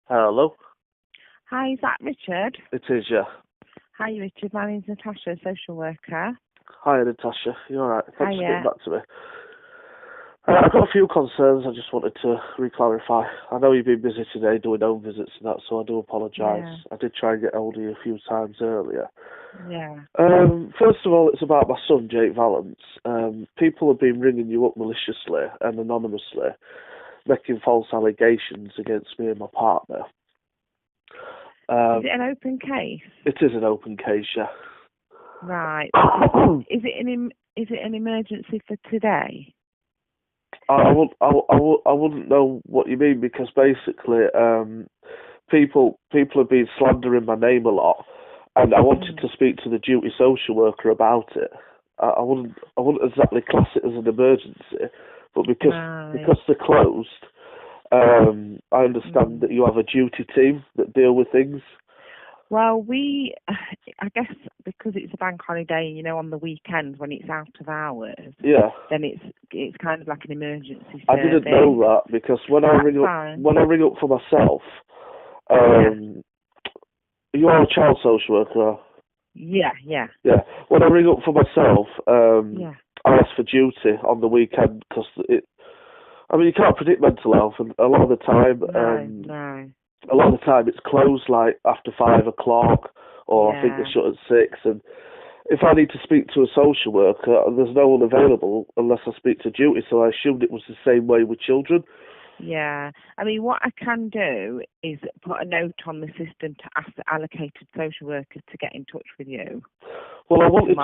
Hello. Hi, is that Richard? It is, yeah. Hi, Richard. My name's Natasha, social worker. Hi, Natasha. You alright? Thanks for getting Hiya. back to me. I've got a few concerns I just wanted to re-clarify. I know you've been busy today doing home visits and that, so I do apologise. Yeah. I did try and get hold of you a few times earlier. Yeah. First of all, it's about my son, Jake Valance. People have been ringing you up maliciously and anonymously, making false allegations against me and my partner. Is it an open case? It is an open case, yeah. Right. Is it an emergency for today? I wouldn't know what you mean because basically, people have been slandering my name a lot, and I wanted to speak to the duty social worker about it. I wouldn't exactly class it as an emergency, but because they're closed, I understand that you have a duty team that deal with things. Well, I guess because it's a bank holiday, on the weekend when it's out of hours, then it's kind of like an emergency service. I didn't know that because when I ring up for myself, you are a child social worker. Yeah. When I ring up for myself, I ask for duty on the weekend because you can't predict mental health, and a lot of the time, a lot of the time it's closed like after 5 o'clock, or I think they shut at 6. And if I need to speak to a social worker, there's no one available unless I speak to duty. So I assumed it was the same way with children. Yeah, what I can do is put a note on the system to ask the allocated social workers to get in touch with you. Well, I wanted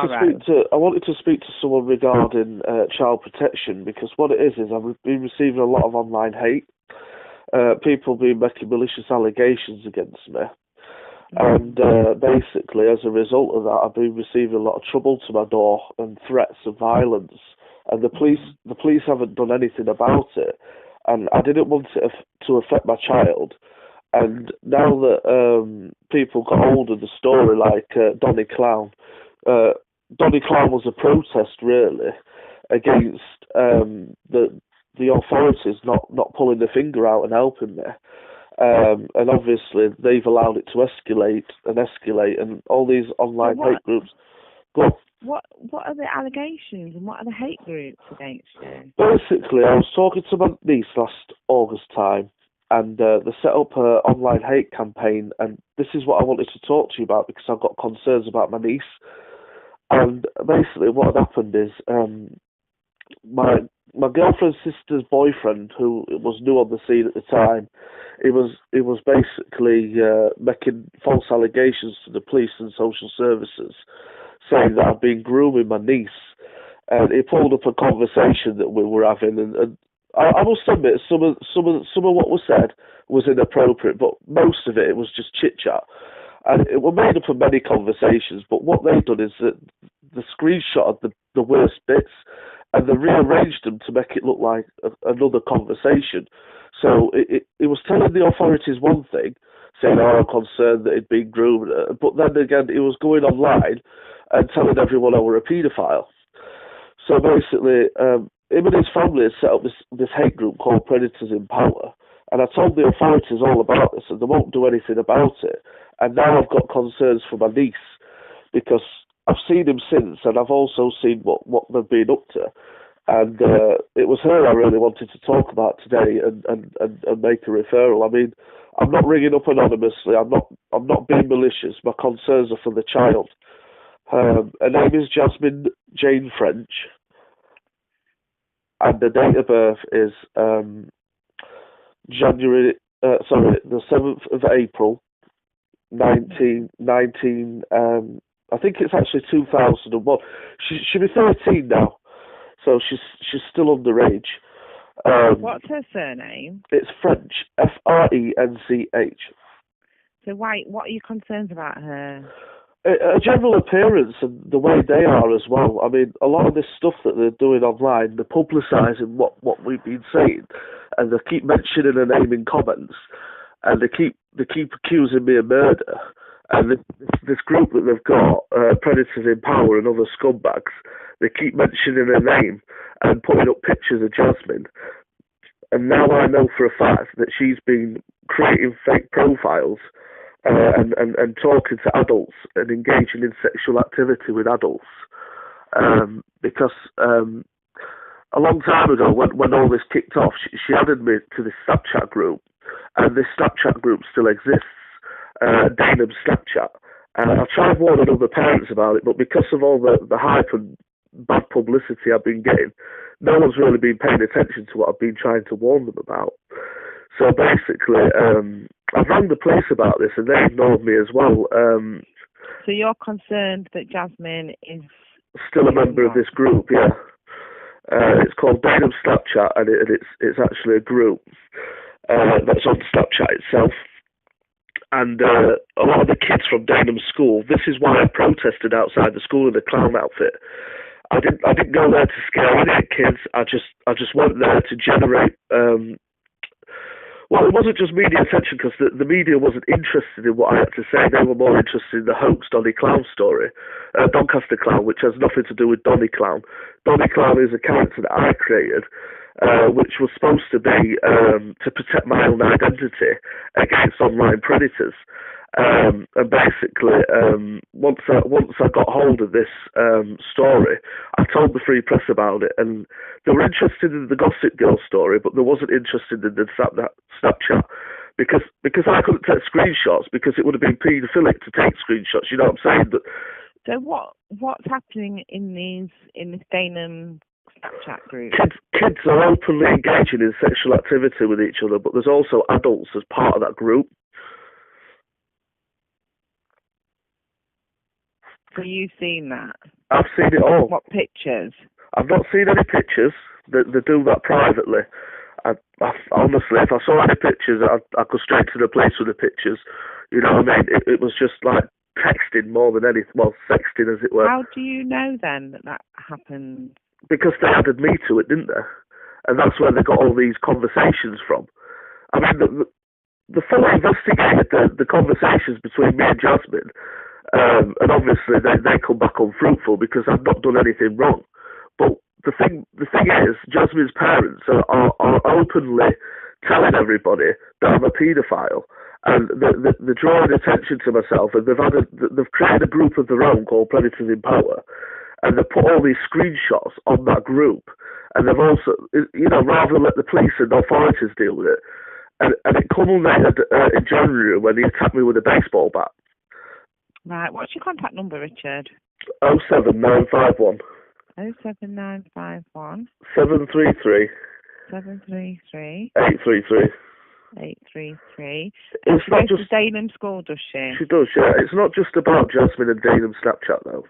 to speak to someone regarding child protection, because what it is I've been receiving a lot of online hate. People been making malicious allegations against me, and basically as a result of that, I've been receiving a lot of trouble to my door and threats of violence. And the police haven't done anything about it. And I didn't want it to affect my child. And now that people got hold of the story, like Donny Clown was a protest really against the authorities not pulling their finger out and helping me. And obviously they've allowed it to escalate, and all these online hate groups. What are the allegations and what are the hate groups against you? Basically, I was talking to my niece last August time, and they set up an online hate campaign, and this is what I wanted to talk to you about because I've got concerns about my niece. And basically what had happened is my girlfriend's sister's boyfriend, who was new on the scene at the time, he was basically making false allegations to the police and social services, saying that I'd been grooming my niece. And he pulled up a conversation that we were having, and I must admit some of what was said was inappropriate, but most of it was just chit chat, and it was made up of many conversations. But what they've done is that the screenshot of the worst bits, and they rearranged them to make it look like another conversation. So it was telling the authorities one thing, saying, "Oh, I'm concerned that he'd been groomed," but then again, it was going online and telling everyone I were a paedophile. So basically, him and his family had set up this hate group called Predators in Power, and I told the authorities all about this, and they won't do anything about it. And now I've got concerns for my niece, because I've seen him since, and I've also seen what they've been up to. And it was her I really wanted to talk about today and make a referral. I mean, I'm not ringing up anonymously. I'm not being malicious. My concerns are for the child. Her name is Jasmine Jane French, and the date of birth is the 7th of April, 1919. I think it's actually 2001. She'll be 13 now, so she's still underage. What's her surname? It's French, French. So what are your concerns about her? A general appearance and the way they are as well. I mean, a lot of this stuff that they're doing online, they're publicising what we've been saying, and they keep mentioning her name in comments, and they keep accusing me of murder. And this group that they've got, Predators in Power and other scumbags, they keep mentioning her name and putting up pictures of Jasmine. And now I know for a fact that she's been creating fake profiles and talking to adults and engaging in sexual activity with adults. Because a long time ago, when all this kicked off, she added me to this Snapchat group, and this Snapchat group still exists, Danum Snapchat. And I've tried warning other parents about it, but because of all the hype and bad publicity I've been getting, no one's really been paying attention to what I've been trying to warn them about. So basically, I've rang the police about this, and they ignored me as well. So you're concerned that Jasmine is still a member of this group, yeah. It's called Danum Snapchat, and it's actually a group that's on Snapchat itself. And a lot of the kids from Danum school, this is why I protested outside the school in a clown outfit. I didn't go there to scare any kids. I just went there to generate. Well, it wasn't just media attention, because the media wasn't interested in what I had to say. They were more interested in the hoax Donny Clown story, Doncaster Clown, which has nothing to do with Donny Clown. Donny Clown is a character that I created, which was supposed to be to protect my own identity against online predators. And basically, once I got hold of this story, I told the Free Press about it, and they were interested in the Gossip Girl story, but they wasn't interested in the Snapchat because I couldn't take screenshots, because it would have been paedophilic to take screenshots. You know what I'm saying? So what's happening in this Danum Snapchat group? Kids are openly engaging in sexual activity with each other, but there's also adults as part of that group. So you've seen that? I've seen it all. What pictures? I've not seen any pictures. They do that privately. I honestly, if I saw any pictures, I'd go straight to the police with the pictures. You know what I mean? It was just like texting more than anything. Well, sexting, as it were. How do you know then that happened? Because they added me to it, didn't they? And that's where they got all these conversations from. I mean, the fellow investigated the conversations between me and Jasmine. And obviously they come back unfruitful because I've not done anything wrong. But the thing is, Jasmine's parents are openly telling everybody that I'm a paedophile, and they're drawing attention to myself, and they've created a group of their own called Predators in Power, and they put all these screenshots on that group, and they've also, rather than let the police and authorities deal with it, and it culminated in January when he attacked me with a baseball bat. Right, what's your contact number, Richard? 07951 07951 733 733 833. 833. It's she not goes just to Danum School, does she? She does, yeah. It's not just about Jasmine and Danum Snapchat, though.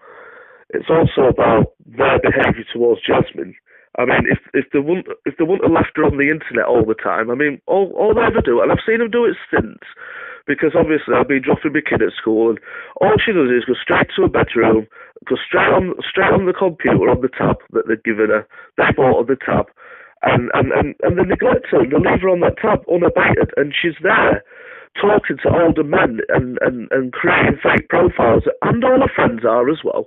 It's also about their behaviour towards Jasmine. I mean, if they wouldn't have left her on the internet all the time, I mean, all they ever do, and I've seen them do it since, because obviously I've been dropping my kid at school, and all she does is go straight to her bedroom, go straight on the computer on the tab that they've given her. They bought her the tab, and they neglect her, and they leave her on that tab unabated, and she's there talking to older men and creating fake profiles, and all her friends are as well.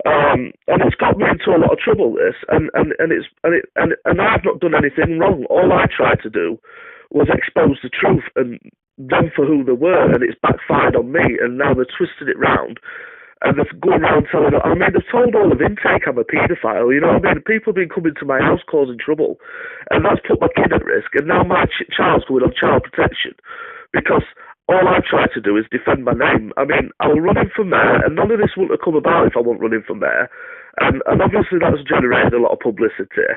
And it's got me into a lot of trouble, this, and I've not done anything wrong. All I tried to do was expose the truth and them for who they were, and it's backfired on me, and now they're twisting it round, and they're going around telling, I mean, they've told all of Intake I'm a paedophile, you know what I mean? People have been coming to my house causing trouble, and that's put my kid at risk, and now my child's going on child protection, because all I try to do is defend my name. I mean, I was running for mayor, and none of this wouldn't have come about if I wasn't running for mayor. And obviously that's generated a lot of publicity.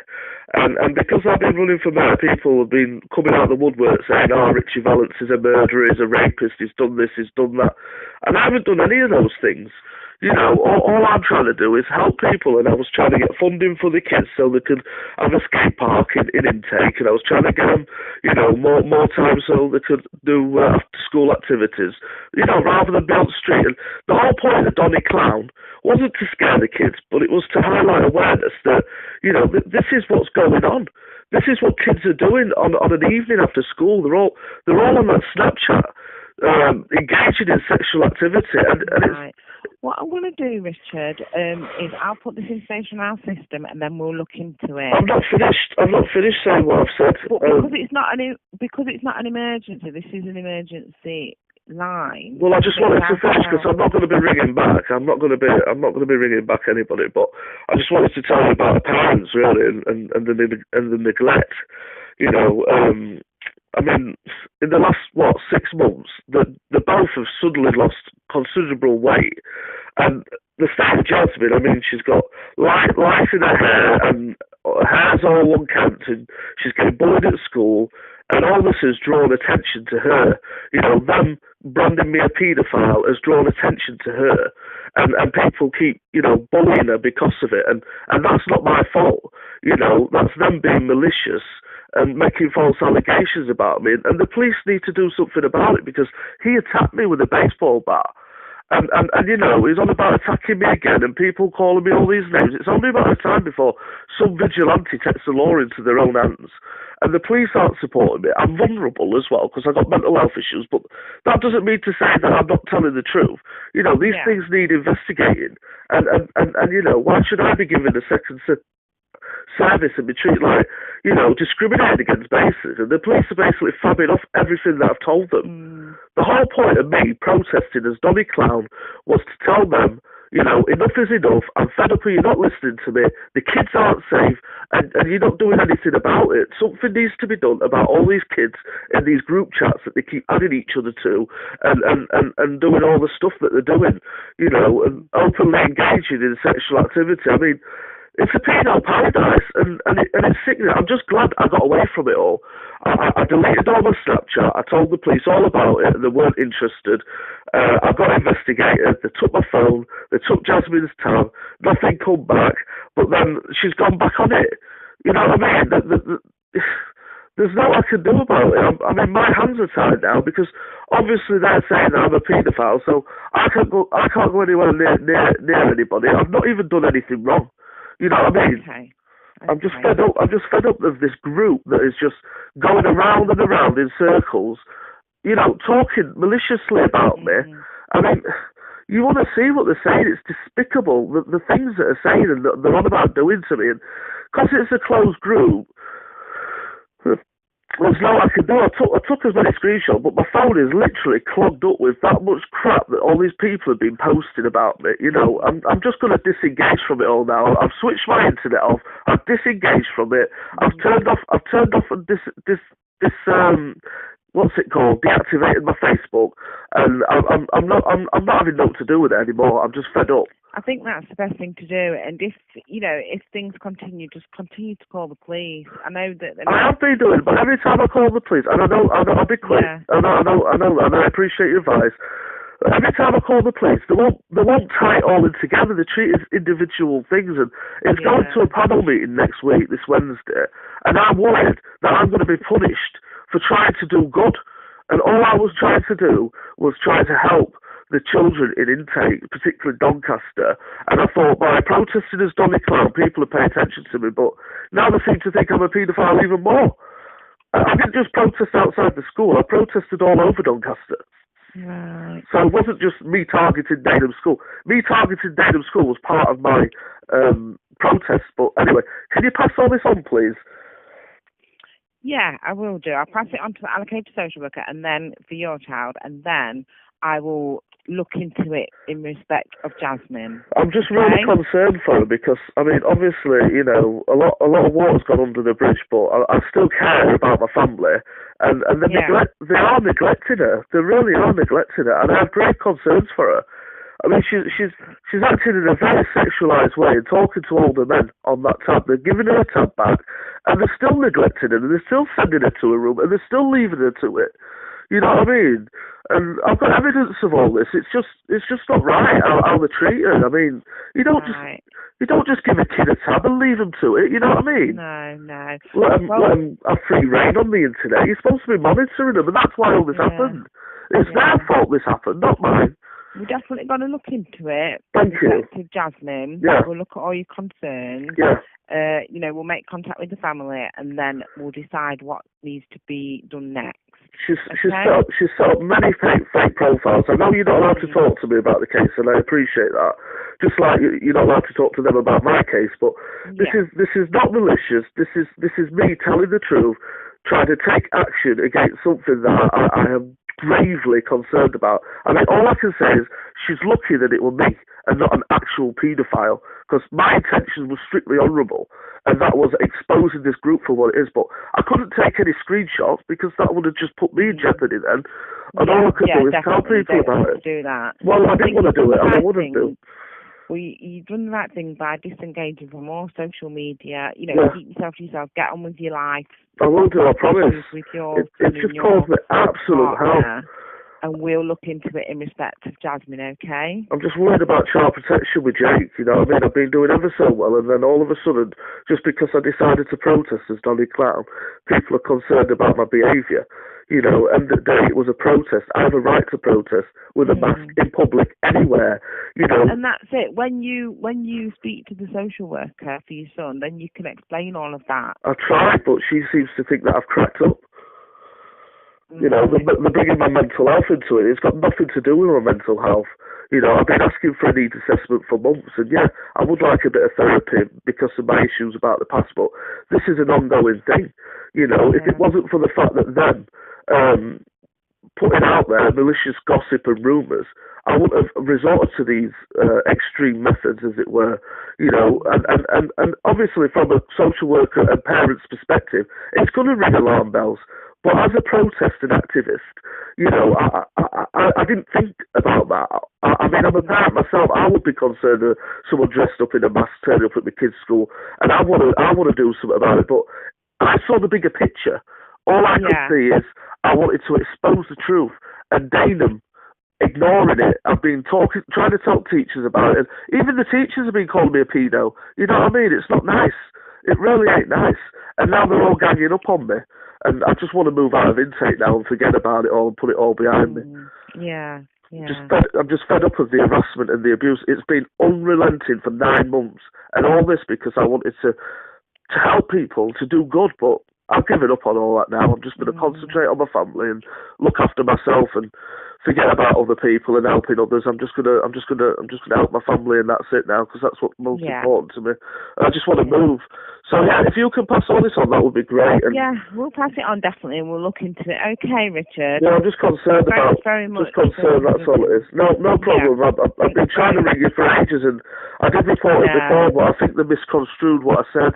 And because I've been running for mayor, people have been coming out of the woodwork saying, Richie Valance is a murderer, he's a rapist, he's done this, he's done that. And I haven't done any of those things. You know, all I'm trying to do is help people, and I was trying to get funding for the kids so they could have a skate park in Intake, and I was trying to get them, more time so they could do after-school activities, rather than be on the street. And the whole point of Donny Clown wasn't to scare the kids, but it was to highlight awareness that, this is what's going on. This is what kids are doing on an evening after school. They're all on that Snapchat, engaging in sexual activity, and What I'm going to do, Richard, is I'll put this information on our system and then we'll look into it. I'm not finished saying what I've said. But because it's not an emergency, this is an emergency line. Well, I just wanted to finish because I'm not going to be ringing back. I'm not going to be ringing back anybody. But I just wanted to tell you about the parents really and the neglect. You know, I mean, in the last 6 months, the both have suddenly lost considerable weight, and the same Jasmine. I mean, she's got light in her hair, and her hair's all unkempt, and she's getting bullied at school, and all this has drawn attention to her. You know, them branding me a paedophile has drawn attention to her, and people keep, you know, bullying her because of it, and that's not my fault. You know, that's them being malicious and making false allegations about me, and the police need to do something about it because he attacked me with a baseball bat. And you know, he's on about attacking me again and people calling me all these names. It's only a matter of time before some vigilante takes the law into their own hands. And the police aren't supporting me. I'm vulnerable as well because I've got mental health issues, but that doesn't mean to say that I'm not telling the truth. You know, these things need investigating. And you know, why should I be given a second service and be treated like, you know, discriminated against basis? And the police are basically fabbing off everything that I've told them. The whole point of me protesting as Donny Clown was to tell them, you know, enough is enough. I'm fed up of you not listening to me. The kids aren't safe, and you're not doing anything about it. Something needs to be done about all these kids in these group chats that they keep adding each other to, and doing all the stuff that they're doing, you know, and openly engaging in sexual activity. I mean, it's a penal paradise, and it's sickening. I'm just glad I got away from it all. I deleted all my Snapchat. I told the police all about it, and they weren't interested. I got investigated. They took my phone. They took Jasmine's tab. Nothing come back. But then she's gone back on it. You know what I mean? There's nothing I can do about it. I mean, my hands are tied now because obviously they're saying that I'm a paedophile, so I can't go anywhere near anybody. I've not even done anything wrong. You know what I mean? Okay. I'm just fed up. I'm just fed up of this group that is just going around and around in circles, you know, talking maliciously about me. I mean, you want to see what they're saying. It's despicable, the things that are saying and that they're on about doing to me. And because it's a closed group, there's no I can do. I took as many screenshots, but my phone is literally clogged up with that much crap that all these people have been posting about me. You know, I'm just going to disengage from it all now. I've switched my internet off. I've disengaged from it. I've turned off and what's it called? Deactivated my Facebook, and I'm not having nothing to do with it anymore. I'm just fed up. I think that's the best thing to do. And if things continue, just continue to call the police. I know that I have been doing, but every time I call the police, and I know I'll be quick. Yeah. I know, and I appreciate your advice. Every time I call the police, they won't tie it all in together. They treat it as individual things, and it's going to a panel meeting next week, this Wednesday, and I'm worried that I'm going to be punished for trying to do good. And all I was trying to do was try to help the children in intake, particularly Doncaster. And I thought, by protesting as Donny Clown, people are paying attention to me, but now they seem to think I'm a paedophile even more. I didn't just protest outside the school, I protested all over Doncaster. Right. So it wasn't just me targeting Danum School. Me targeting Danum School was part of my protest. But anyway, can you pass all this on, please? Yeah, I will do. I'll pass it on to the allocated social worker and then for your child, and then I will look into it in respect of Jasmine. I'm just really concerned for her because, I mean, obviously, you know, a lot of water's gone under the bridge, but I still care about my family, and they are neglecting her. They really are neglecting her, and I have great concerns for her. I mean, she's acting in a very sexualised way and talking to older men on that tab. They're giving her a tab back, and they're still neglecting her, and they're still sending her to a room, and they're still leaving her to it. You know what I mean? And I've got evidence of all this. It's just not right how they treat her. I mean, you don't just give a kid a tab and leave them to it. You know what I mean? No. Let them have free reign on the internet. You're supposed to be monitoring them, and that's why all this happened. It's their fault this happened, not mine. We're definitely going to look into it. Thank you. Jasmine. Yeah. We'll look at all your concerns. Yeah. We'll make contact with the family, and then we'll decide what needs to be done next. She's set up many fake profiles. I know you're not allowed to talk to me about the case, and I appreciate that. Just like you're not allowed to talk to them about my case, but this is not malicious. This is me telling the truth, trying to take action against something that I am gravely concerned about. I mean, all I can say is she's lucky that it was me and not an actual paedophile, because my intentions were strictly honourable, and that was exposing this group for what it is. But I couldn't take any screenshots because that would have just put me in jeopardy then. And all I could do is tell people about it. Do that. Well, I didn't want to do it, and I wouldn't do. Well, you've done the right thing by disengaging from all social media. Keep yourself to yourself. Get on with your life. I will do, I promise. It's just caused me absolute hell. And we'll look into it in respect of Jasmine, okay? I'm just worried about child protection with Jake, you know what I mean? I've been doing ever so well, and then all of a sudden, just because I decided to protest as Donny Clown, people are concerned about my behaviour. You know, and the day it was a protest. I have a right to protest with a mask in public anywhere. You know, and that's it. When you speak to the social worker for your son, then you can explain all of that. I tried, but she seems to think that I've cracked up. You know, they're bringing my mental health into it. It's got nothing to do with my mental health. You know, I've been asking for a needs assessment for months, and yeah, I would like a bit of therapy because of my issues about the past, but this is an ongoing thing. You know, if it wasn't for the fact that them putting out there malicious gossip and rumours, I wouldn't have resorted to these extreme methods, as it were. You know, and obviously from a social worker and parent's perspective, it's going to ring alarm bells. But as a protest and activist, you know, I didn't think about that. I mean, I'm a parent myself. I would be concerned of someone dressed up in a mask turning up at my kids' school, and I want to do something about it. But I saw the bigger picture. All I could see is I wanted to expose the truth, and Danum ignoring it. I've been trying to talk to teachers about it, and even the teachers have been calling me a pedo. You know what I mean? It's not nice. It really ain't nice. And now they're all ganging up on me. And I just want to move out of intake now and forget about it all and put it all behind me. Yeah. I'm just fed up of the harassment and the abuse. It's been unrelenting for 9 months. And all this because I wanted to help people, to do good, but I've given up on all that now. I'm just going to concentrate on my family and look after myself and forget about other people and helping others. I'm just gonna help my family, and that's it now, because that's what's most important to me. I just want to move. So yeah, if you can pass all this on, that would be great. And we'll pass it on definitely, and we'll look into it. Okay, Richard. Yeah, I'm just concerned about. Very much. Just concerned. That's all it is. No problem. I've been trying to ring you for ages, and I did report it before, but I think they misconstrued what I said.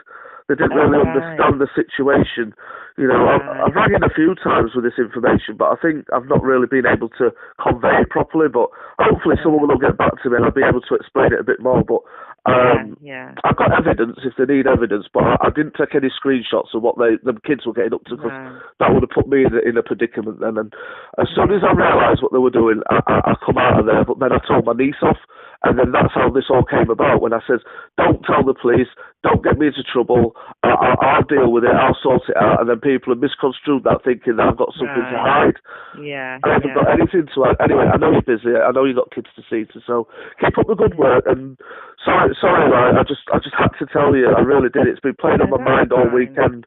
They didn't really understand the situation. You know, I've rang in a few times with this information, but I think I've not really been able to convey it properly. But hopefully someone will get back to me and I'll be able to explain it a bit more. But I've got evidence if they need evidence, but I didn't take any screenshots of what the kids were getting up to, because that would have put me in a predicament then. And as soon as I realised what they were doing, I come out of there. But then I told my niece off. And then that's how this all came about, when I said, don't tell the police, don't get me into trouble, I'll deal with it, I'll sort it out. And then people have misconstrued that, thinking that I've got something to hide. I haven't got anything to hide. Anyway, I know you're busy, I know you've got kids to see to, so keep up the good work. And sorry, Ryan, I just had to tell you, I really did. It's been playing on my mind all weekend.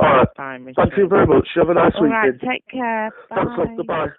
All right, thank you very much. Have a nice weekend. Take care. Bye. Thanks, goodbye.